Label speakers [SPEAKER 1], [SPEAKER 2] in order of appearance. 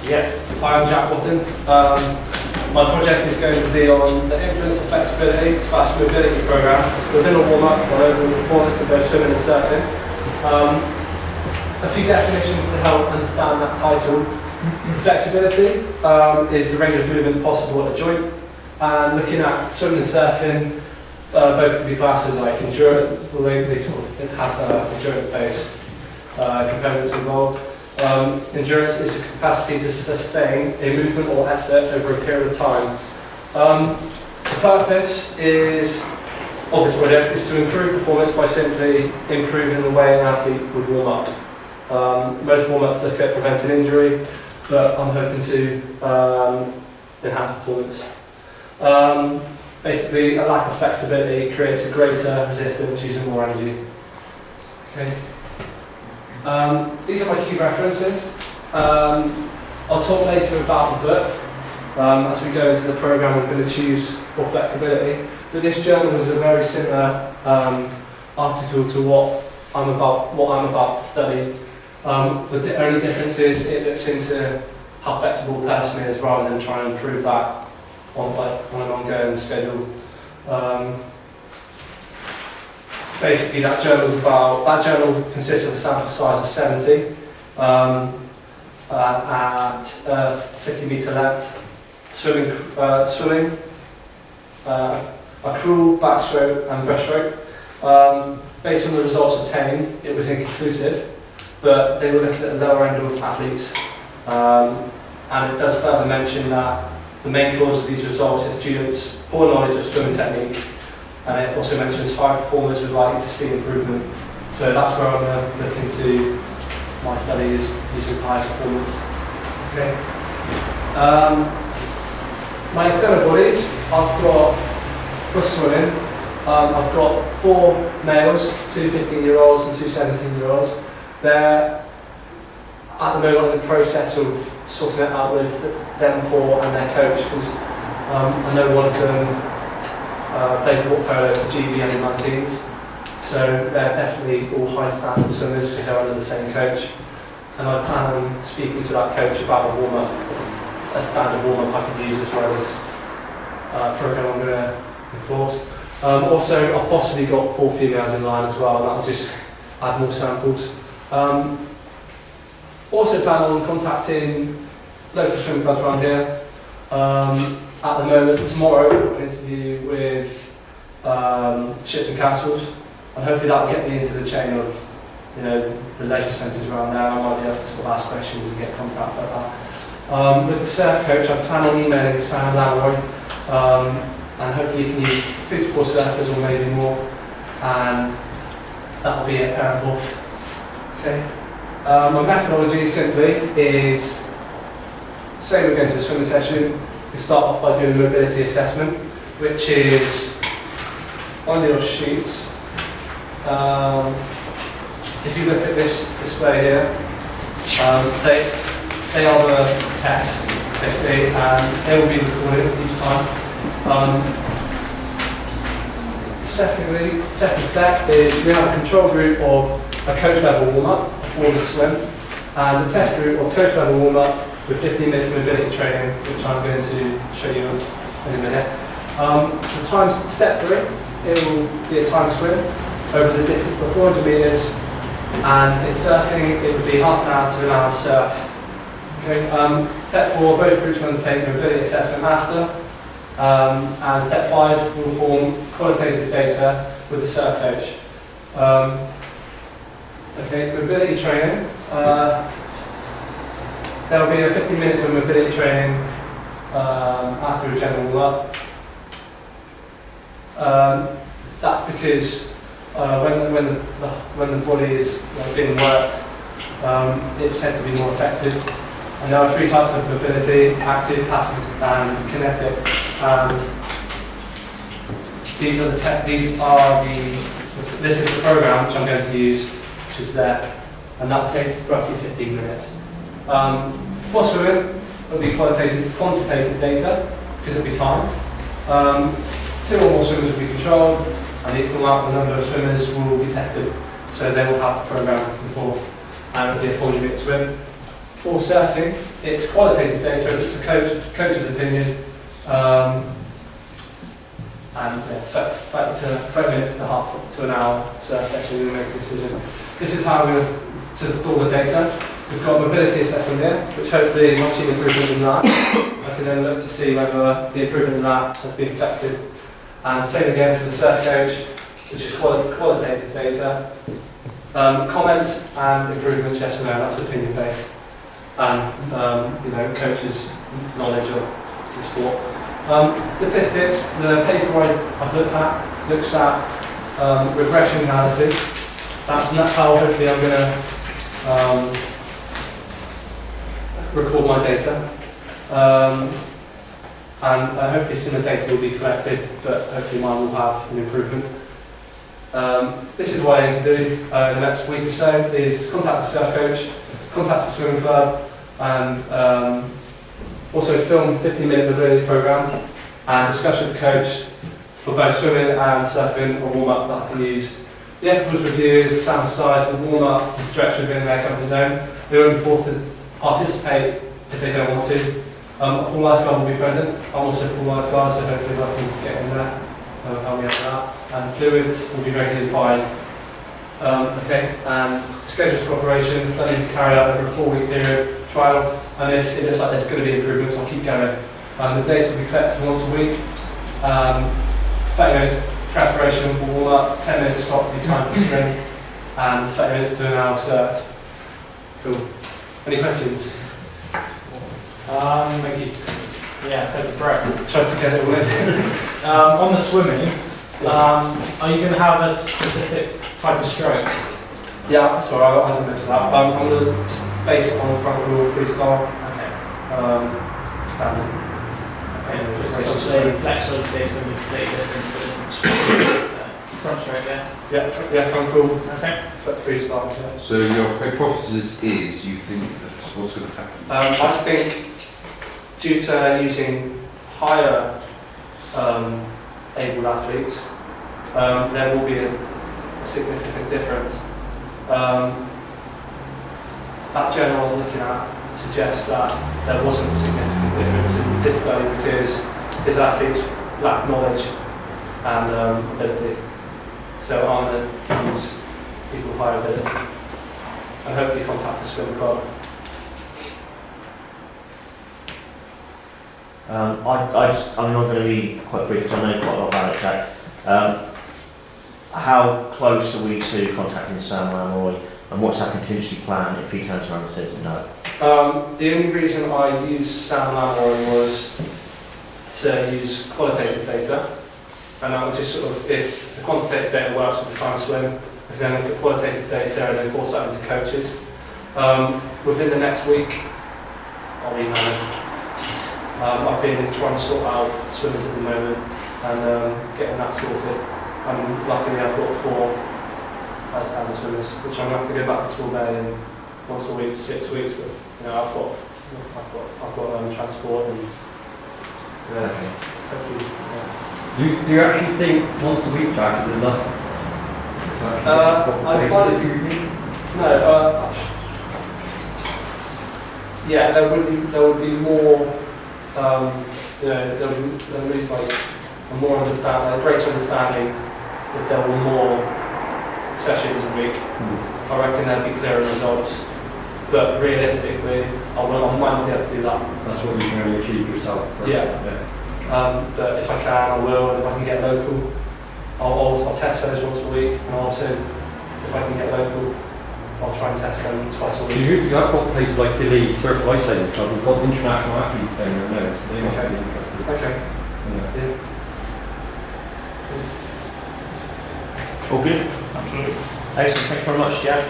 [SPEAKER 1] Yeah, hi, I'm Jack Watton. My project is going to be on the influence of flexibility / mobility program within a warm-up on overall performance of both swimming and surfing. A few definitions to help understand that title. Flexibility is the range of movement possible at a joint, and looking at swimming and surfing, both can be classed as like endurance, well, they sort of have endurance-based components involved. Endurance is the capacity to sustain a movement or effort over a period of time. The purpose of this project is to improve performance by simply improving the way an athlete would warm up. Most warm-ups look at preventing injury, but I'm hoping to enhance performance. Basically, a lack of flexibility creates a greater resistance using more energy. Okay. These are my key references. I'll talk later about the book as we go into the program we're going to choose for flexibility. But this journal is a very similar article to what I'm about to study. But the only difference is it looks into how flexible a person is rather than trying to improve that on an ongoing schedule. Basically, that journal consists of a sample size of 70 at 50 metre length, swimming, a crawl, backstroke and breaststroke. Based on the results obtained, it was inconclusive, but they were looking at the lower end of athletes. And it does further mention that the main cause of these results is students' poor knowledge of swimming technique. And it also mentions high performers would like to see improvement. So that's where I'm going to look into my studies using high performance. Okay. My external bodies, I've got, for swimming, I've got 4 males, 2 15-year-olds and 2 17-year-olds. They're at the moment in the process of sorting it out with them 4 and their coach, because I know one of them plays water polo for GB under-19s, so they're definitely all high standard swimmers because they're under the same coach. And I plan on speaking to that coach about a standard warm-up I could use as well as program I'm going to enforce. Also, I've possibly got 4 females in line as well, and that'll just add more samples. Also plan on contacting local swimming clubs around here. At the moment, tomorrow, I've got an interview with Shipton Castles, and hopefully that will get me into the chain of, the leisure centres around there. I might be able to sort of ask questions and get contact like that. With the surf coach, I plan on emailing Sam Lowry, and hopefully you can use 3 to 4 surfers or maybe more, and that'll be a pair of off. Okay. My methodology simply is, say we're going to a swimming session, we start off by doing a mobility assessment, which is on your sheets. If you look at this display here, they are the tests, basically, and they will be recorded each time. Second step is we have a control group of a coach level warm-up before the swim, and the test group of coach level warm-up with 15 minutes mobility training, which I'm going to show you in a minute. The time step 3, it will be a time swim over the distance of 400 metres, and in surfing it would be half an hour to an hour surf. Okay. Step 4, both groups will undertake mobility assessment after, and step 5 will form qualitative data with the surf coach. Okay, mobility training. There will be a 15 minutes of mobility training after a general warm-up. That's because when the body is being worked, it's said to be more effective. And there are 3 types of mobility: active, passive, and kinetic. This is the program which I'm going to use, which is there, and that will take roughly 15 minutes. For swimming, it will be quantitative data, because it will be timed. 2 or more swimmers will be controlled, and the equal amount of number of swimmers will be tested. So they will have the program in forth, and it will be a 400-metre swim. For surfing, it's qualitative data, so it's a coach's opinion. And yeah, 30 minutes to half to an hour search actually to make a decision. This is how we're going to store the data. We've got a mobility assessment here, which hopefully once you've improvement in that, I can then look to see whether the improvement in that has been effective. And same again for the search coach, which is qualitative data. Comments and improvements, yes or no, that's opinion based. And coaches' knowledge of the sport. Statistics, the paper I've looked at looks at regression analysis. That's how hopefully I'm going to record my data. And hopefully similar data will be collected, but hopefully mine will have an improvement. This is what I aim to do in the next week or so, is contact the surf coach, contact the swimming club, and also film 15-minute mobility program and discuss with the coach for both swimming and surfing or warm-up that I can use. The ethical review is sound aside, the warm-up and stretch within their comfort zone. They won't be forced to participate if they don't want to. A pool lifeguard will be present. I'm also a pool lifeguard, so hopefully I can get in there and help me out with that. And fluids will be regularly advised. And schedules for operations, study will be carried out over a 4-week period, trial, and if it looks like there's going to be improvements, I'll keep going. The data will be collected once a week. 30 minutes preparation for warm-up, 10 minutes stop to be time for swim, and 30 minutes to an hour search. Cool. Any questions? Thank you.
[SPEAKER 2] Yeah, take a breath.
[SPEAKER 1] Try to get it all in.
[SPEAKER 2] On the swimming, are you going to have a specific type of stroke?
[SPEAKER 1] Yeah, sorry, I didn't mention that. I'm going to just base it on front crawl freestyle.
[SPEAKER 2] Okay.
[SPEAKER 1] Standard.
[SPEAKER 2] Okay, just obviously flexibility is going to be completely different for different strokes. Front stroke, yeah?
[SPEAKER 1] Yeah, front crawl.
[SPEAKER 2] Okay.
[SPEAKER 1] Freestyle, yeah.
[SPEAKER 3] So your hypothesis is you think that's what's going to happen?
[SPEAKER 1] I think due to using higher able athletes, there will be a significant difference. That journal I was looking at suggests that there wasn't a significant difference in this study because his athletes lack knowledge and ability. So I'm going to use people with higher ability and hopefully contact the swim club.
[SPEAKER 4] I'm going to be quite brief because I know quite a lot about it, Jack. How close are we to contacting Sam Lamroy, and what's our contingency plan if he turns around and says no?
[SPEAKER 1] The only reason I used Sam Lamroy was to use qualitative data, and that was just sort of if the quantitative data works with the time swim, I can then look at qualitative data and then force that into coaches. Within the next week, I'll email him. I've been trying to sort out swimmers at the moment and getting that sorted. And luckily I've got 4 high-standard swimmers, which I'm going to have to go back to Tool Bay and once a week for 6 weeks. But I've got transport and hopefully. Yeah.
[SPEAKER 5] Do you actually think once a week, Jack, is enough?
[SPEAKER 1] I find it. No. Yeah, there would be more. There would be like a more understanding, a greater understanding if there were more sessions a week. I reckon there'd be clearer results. But realistically, I might not be able to do that.
[SPEAKER 5] That's what you can only achieve yourself.
[SPEAKER 1] Yeah. But if I can, I will. And if I can get local, I'll test those once a week. And also, if I can get local, I'll try and test them twice a week.
[SPEAKER 5] You have got places like Dili Surf Lifesaving Club. We've got international athletes down there now, so they might be interested.
[SPEAKER 1] Okay.
[SPEAKER 5] Yeah.
[SPEAKER 4] All good?
[SPEAKER 2] Absolutely.
[SPEAKER 4] Excellent, thanks very much, Jack.